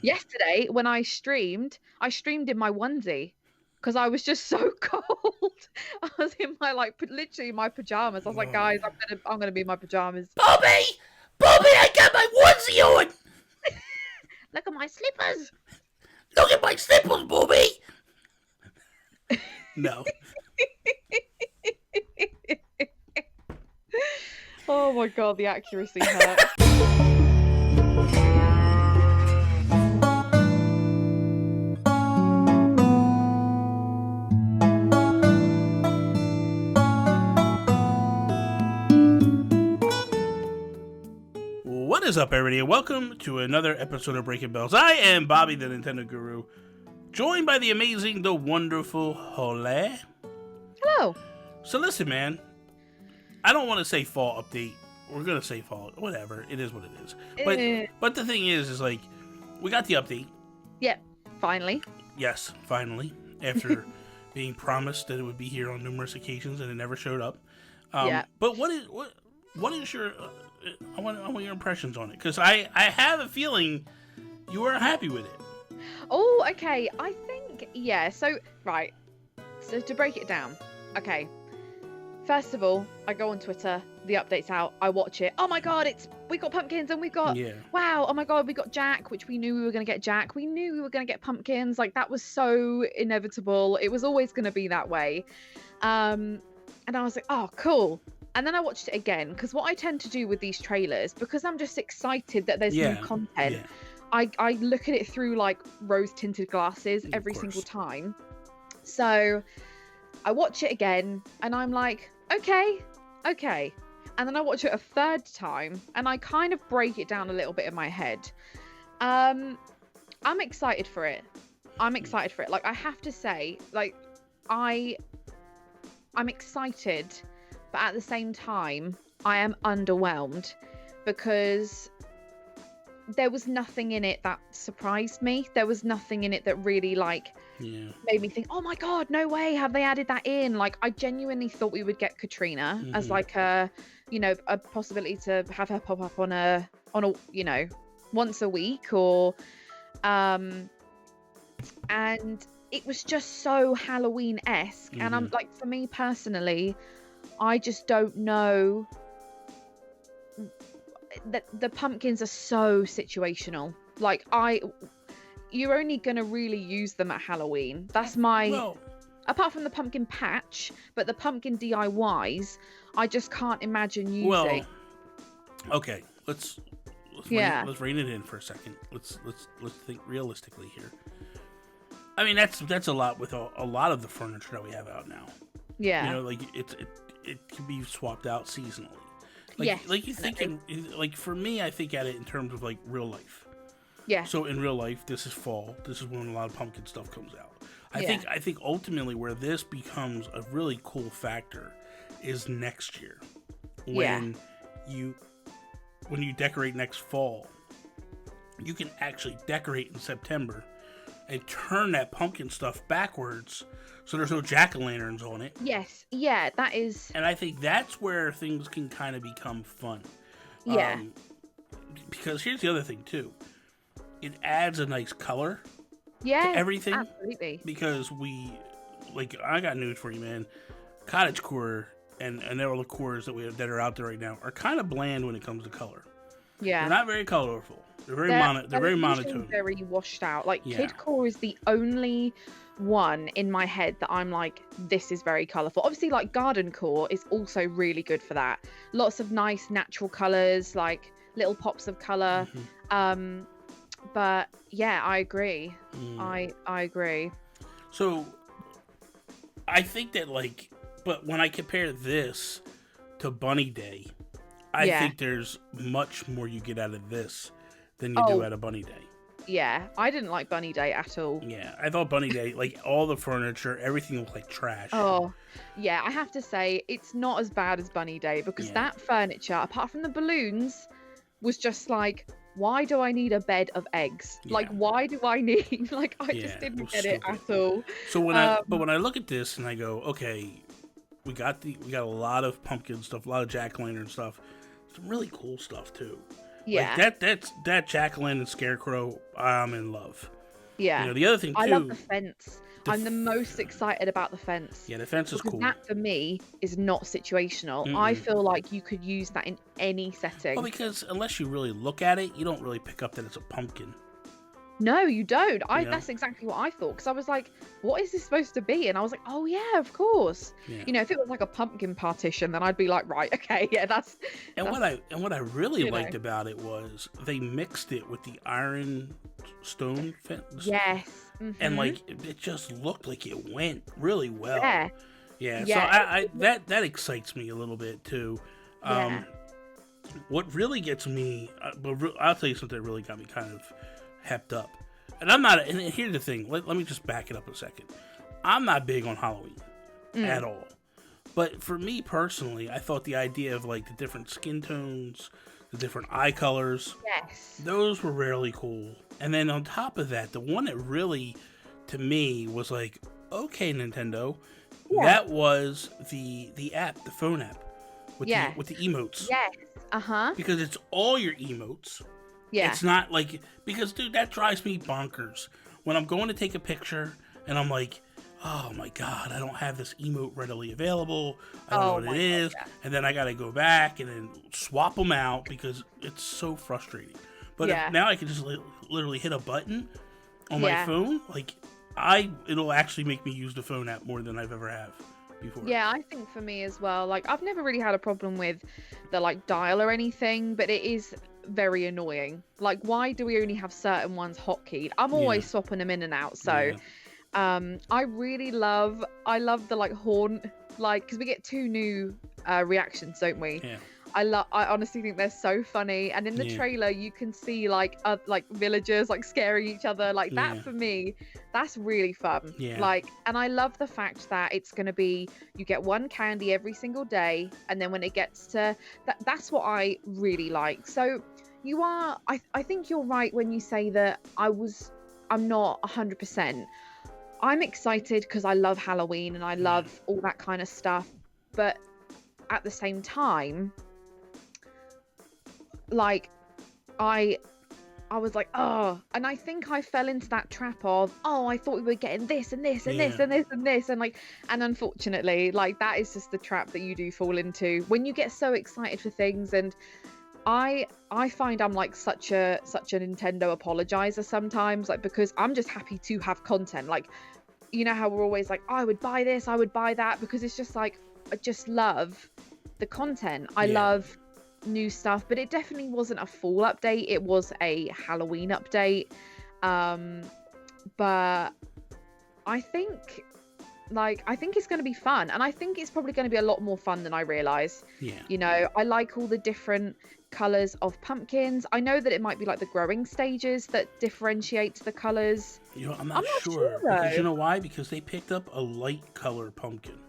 Yesterday, when I streamed in my onesie because I was just so cold. I was in my literally my pajamas. I was like, guys, I'm gonna be in my pajamas. Bobby, I got my onesie on. Look at my slippers. Look at my slippers, Bobby. No. Oh my god, the accuracy hurt. What is up, everybody, and welcome to another episode of Breaking Bells. I am Bobby, the Nintendo Guru, joined by the amazing, the wonderful Hole. Hello. So listen, man, I don't want to say fall update. We're gonna say fall, whatever. It is what it is. But the thing is like, we got the update. Yep, finally. Yes, finally, after being promised that it would be here on numerous occasions and it never showed up. Yeah. But what is your? I want your impressions on it, because I have a feeling you weren't happy with it. Oh, okay. I think, yeah. So, right. So, to break it down. Okay. First of all, I go on Twitter. The update's out. I watch it. Oh my god, we got pumpkins and we got... Yeah. Wow, oh my god, we got Jack, which we knew we were going to get Jack. We knew we were going to get pumpkins. Like, that was so inevitable. It was always going to be that way. And I was like, oh, cool. And then I watched it again, because what I tend to do with these trailers, because I'm just excited that there's new content, I look at it through like rose-tinted glasses every single time. So I watch it again, and I'm like, okay. And then I watch it a third time, and I kind of break it down a little bit in my head. I'm excited for it. Like, I have to say, like, I'm excited, but at the same time, I am underwhelmed, because there was nothing in it that surprised me. There was nothing in it that really, like, made me think, oh my god, no way, have they added that in? Like, I genuinely thought we would get Katrina as like a possibility to have her pop up on a once a week, or and it was just so Halloween-esque. And I'm like, for me personally, I just don't know, that the pumpkins are so situational. Like, you're only gonna really use them at Halloween. That's apart from the pumpkin patch, but the pumpkin DIYs, I just can't imagine using. Well, okay, let's rein it in for a second. Let's think realistically here. I mean, that's a lot with a lot of the furniture that we have out now. Yeah, like it can be swapped out seasonally. Like, yes, like you think, like, for me, I think at it in terms of like real life. Yeah. So in real life, this is fall. This is when a lot of pumpkin stuff comes out. I think ultimately where this becomes a really cool factor is next year, when you decorate next fall, you can actually decorate in September and turn that pumpkin stuff backwards, so there's no jack-o'-lanterns on it. Yes, yeah, that is... And I think that's where things can kind of become fun. Yeah. Because here's the other thing, too. It adds a nice color to everything. Absolutely. Because I got news for you, man. Cottagecore and all the cores that are out there right now are kind of bland when it comes to color. Yeah. They're not very colorful. They're very monotone. Very washed out. Like, Kidcore is the only one in my head that I'm like, this is very colourful. Obviously, like, Garden Core is also really good for that. Lots of nice natural colours, like little pops of colour. Mm-hmm. But yeah, I agree. I agree. So I think that, like, but when I compare this to Bunny Day, I think there's much more you get out of this than you do out of Bunny Day. Yeah, I didn't like Bunny Day at all. Yeah, I thought Bunny Day, like, all the furniture, everything looked like trash. Oh, yeah, I have to say, it's not as bad as Bunny Day, because that furniture, apart from the balloons, was just like, why do I need a bed of eggs? Yeah. Like, why do I need... Like, I just didn't get it at all. So when when I look at this and I go, okay, we got a lot of pumpkin stuff, a lot of jack-o'-lantern stuff, some really cool stuff too. Yeah. Like that jack-o'-lantern and scarecrow, I'm in love. Yeah. You know, the other thing too. I love the fence. I'm the most excited about the fence. Yeah, the fence is cool. That for me is not situational. I feel like you could use that in any setting. Well, because unless you really look at it, you don't really pick up that it's a pumpkin. No, you don't. That's exactly what I thought, because I was like, what is this supposed to be? And I was like, oh yeah, of course. Yeah. You know, if it was like a pumpkin partition, then I'd be like, right, okay, yeah, that's what I really liked about it was they mixed it with the iron stone fence. Yes. And like it just looked like it went really well. Yeah. Yeah. So I that excites me a little bit too. What really gets me, I'll tell you something that really got me kind of hepped up. And I'm not, and here's the thing, let me just back it up a second. I'm not big on Halloween at all. But for me personally, I thought the idea of like the different skin tones, the different eye colors, those were really cool. And then on top of that, the one that really, to me, was like, okay, Nintendo, that was the app, the phone app, with the emotes. Yes. Because it's all your emotes. Yeah. It's not like, because dude, that drives me bonkers. When I'm going to take a picture and I'm like, oh my god, I don't have this emote readily available. I don't know what it is. God, yeah. And then I got to go back and then swap them out because it's so frustrating. But now I can just literally hit a button on my phone. Like, it'll actually make me use the phone app more than I've ever have before. Yeah, I think for me as well. Like, I've never really had a problem with the like dial or anything, but it is very annoying. Like, why do we only have certain ones hotkeyed? I'm always swapping them in and out. So I love the like horn, like, because we get 2 new reactions, don't we? I honestly think they're so funny, and in the trailer you can see like villagers like scaring each other, like that. For me, that's really fun. Like, and I love the fact that it's going to be, you get 1 candy every single day, and then when it gets to that's what I really like. So you are, I think you're right when you say that I'm not 100%. I'm excited because I love Halloween and I love all that kind of stuff, but at the same time, like, I was like, oh, and I think I fell into that trap of, oh, I thought we were getting this and this and this and this and this, and like, and unfortunately, like, that is just the trap that you do fall into when you get so excited for things. And I find I'm like such a Nintendo apologizer sometimes, like, because I'm just happy to have content. Like, you know how we're always like, oh, I would buy this, I would buy that, because it's just like, I just love the content. I love new stuff, but it definitely wasn't a fall update. It was a Halloween update. But I think it's going to be fun, and I think it's probably going to be a lot more fun than I realize. You know, I like all the different colors of pumpkins. I know that it might be like the growing stages that differentiates the colors. You know, I'm not sure because you know why? Because they picked up a light color pumpkin.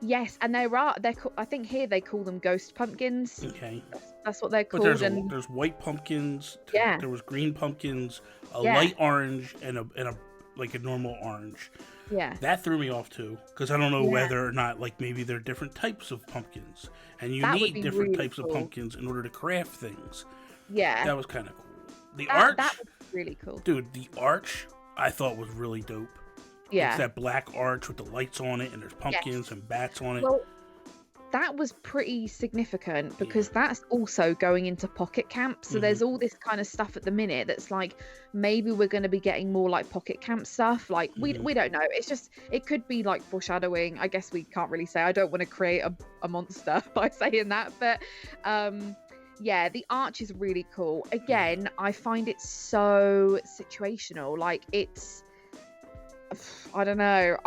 Yes, and I think here they call them ghost pumpkins. Okay. That's what they're called. But there's white pumpkins. There was green pumpkins, a light orange, and a like a normal orange. Yeah. That threw me off too, because I don't know whether or not, like, maybe there are different types of pumpkins, and you need different types of pumpkins in order to craft things. Yeah. That was kind of cool. The arch, that was really cool. Dude, the arch I thought was really dope. Yeah. It's that black arch with the lights on it, and there's pumpkins and bats on it. Well, that was pretty significant because that's also going into Pocket Camp. So there's all this kind of stuff at the minute that's like, maybe we're going to be getting more like Pocket Camp stuff. Like, we don't know. It's just, it could be like foreshadowing. I guess we can't really say. I don't want to create a monster by saying that. But yeah, the arch is really cool. Again, I find it so situational. Like, it's, I don't know.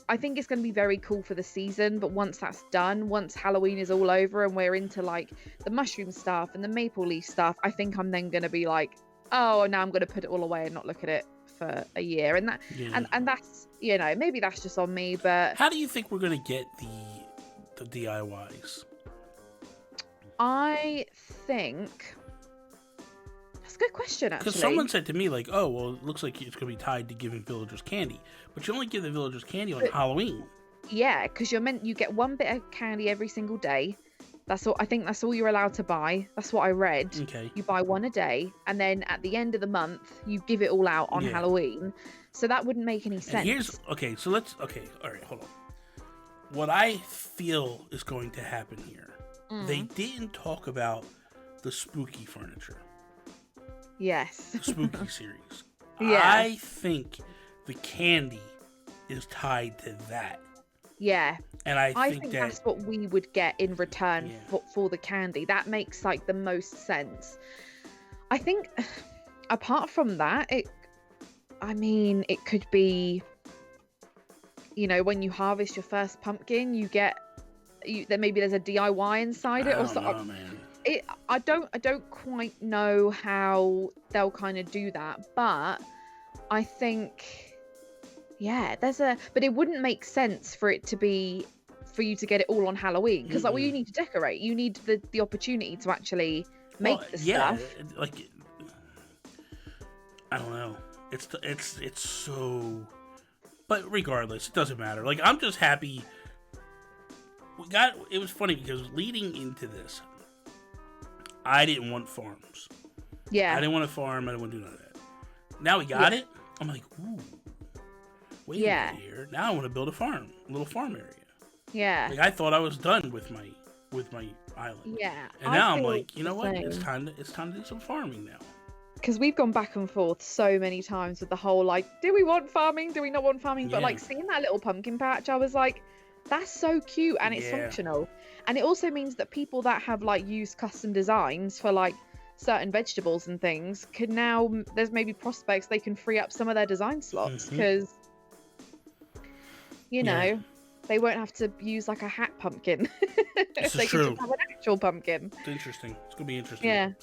I think it's going to be very cool for the season, but once that's done, once Halloween is all over and we're into like the mushroom stuff and the maple leaf stuff, I think I'm then going to be like, oh, now I'm going to put it all away and not look at it for a year. And that, and that's, you know, maybe that's just on me, but how do you think we're going to get the DIYs? I think that's a good question, actually. Because someone said to me, like, oh, well, it looks like it's going to be tied to giving villagers candy. But you only give the villagers candy on Halloween. Yeah, because you get 1 bit of candy every single day. That's all. I think that's all you're allowed to buy. That's what I read. Okay. You buy one a day, and then at the end of the month, you give it all out on Halloween. So that wouldn't make any sense. All right, hold on. What I feel is going to happen here. They didn't talk about the spooky furniture. Yes. The spooky series. Yeah. I think the candy is tied to that. Yeah. And I think that's what we would get in return for the candy. That makes like the most sense. I think apart from that, it could be, when you harvest your first pumpkin, then maybe there's a DIY inside it or something. I don't quite know how they'll kind of do that, but I think, but it wouldn't make sense for you to get it all on Halloween, because like, well, you need to decorate, you need the opportunity to actually make the stuff. Like, I don't know. It's so, but regardless, it doesn't matter. Like, I'm just happy. It was funny because leading into this, I didn't want farms. Yeah. I didn't want a farm. I didn't want to do none of that. Now we got it. I'm like, ooh. Wait a minute here. Now I want to build a little farm area. Yeah. Like, I thought I was done with my island. Yeah. And now I'm like, you know what? It's time to do some farming now. Because we've gone back and forth so many times with the whole, like, do we want farming? Do we not want farming? But like, seeing that little pumpkin patch, I was like, that's so cute, and it's functional. And it also means that people that have like used custom designs for like certain vegetables and things can now, there's maybe prospects they can free up some of their design slots, because they won't have to use like a hat pumpkin. This they is can true. just have an actual pumpkin. It's interesting. It's gonna be interesting. Yeah.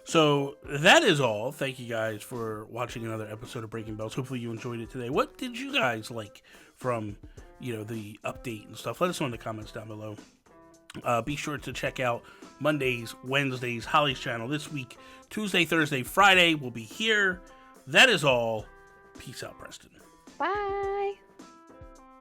So that is all. Thank you guys for watching another episode of Breaking Bells. Hopefully you enjoyed it today. What did you guys like from the update and stuff? Let us know in the comments down below. Be sure to check out Mondays, Wednesdays, Holly's channel this week. Tuesday, Thursday, Friday will be here. That is all. Peace out, Preston. Bye.